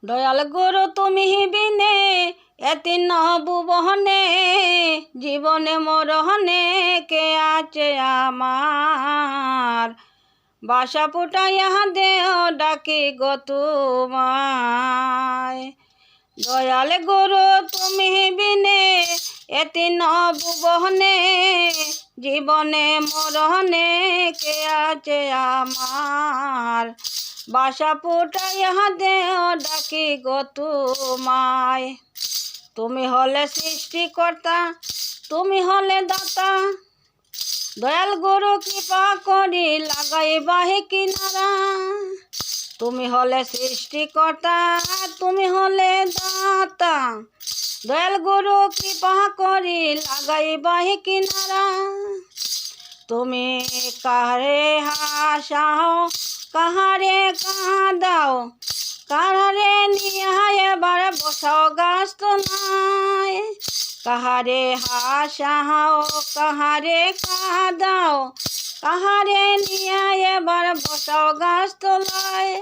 দয়াল গুরু তুমি বিনে এতি নবুবহনে, জীবনে মরহনে কে আছে আমার। বাসা ফুটাইয়া দেহ ডাকি গো তোমায়। দয়াল গুরু তুমি বিনে এতি নবুবহনে, জীবনে মরহনে কে আছে আমার। বাসা ফুটাইয়া দেহ ডাকি গো তোমায়। তুমি হলে সৃষ্টিকর্তা, তুমি হলে দাতা, দয়াল গুরু কৃপা করি লাগাইবা হে কিনারা। তুমি হলে সৃষ্টিকর্তা, তুমি হলে দাতা, দয়াল গুরু কৃপা করি লাগাইবা হে কিনারা। তুমি কাহারে হাসাও, কাহারে কাঁদাও, কাহারে নিয়া এবার বসাও গাছ তলায়। কাহারে হাসাও, কাহারে কাঁদাও, কাহারে নিয়া এবার বসাও গাছ তলায়।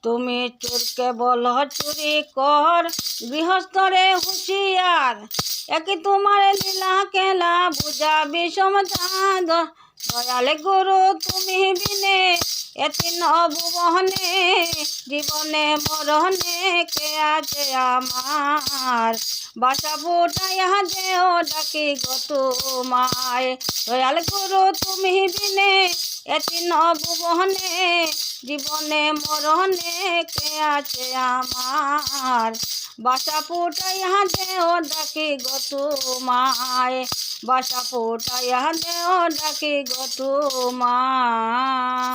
তুমি চোরকে বলো চুরি কর, গৃহস্থরে হুঁশিয়ার, একই তোমার লীলা কেলা বুঝা বিষম চাঁদ। দয়াল গুরু তুমি বিনে এতি নবুবহনে, জীবনে মরহনে কে আছে আমার। বাসা ফুটাইয়া দেহ ডাকি গো তোমায়। দয়াল গুরু তুমি বিনে এতি নবুবহনে, জীবনে মরহনে কে আছে আমার। বাসা ফুটাইয়া দেহ ডাকি গো তোমায়। বাসা ফুটাইয়া দেহ ডাকি গো তোমায়।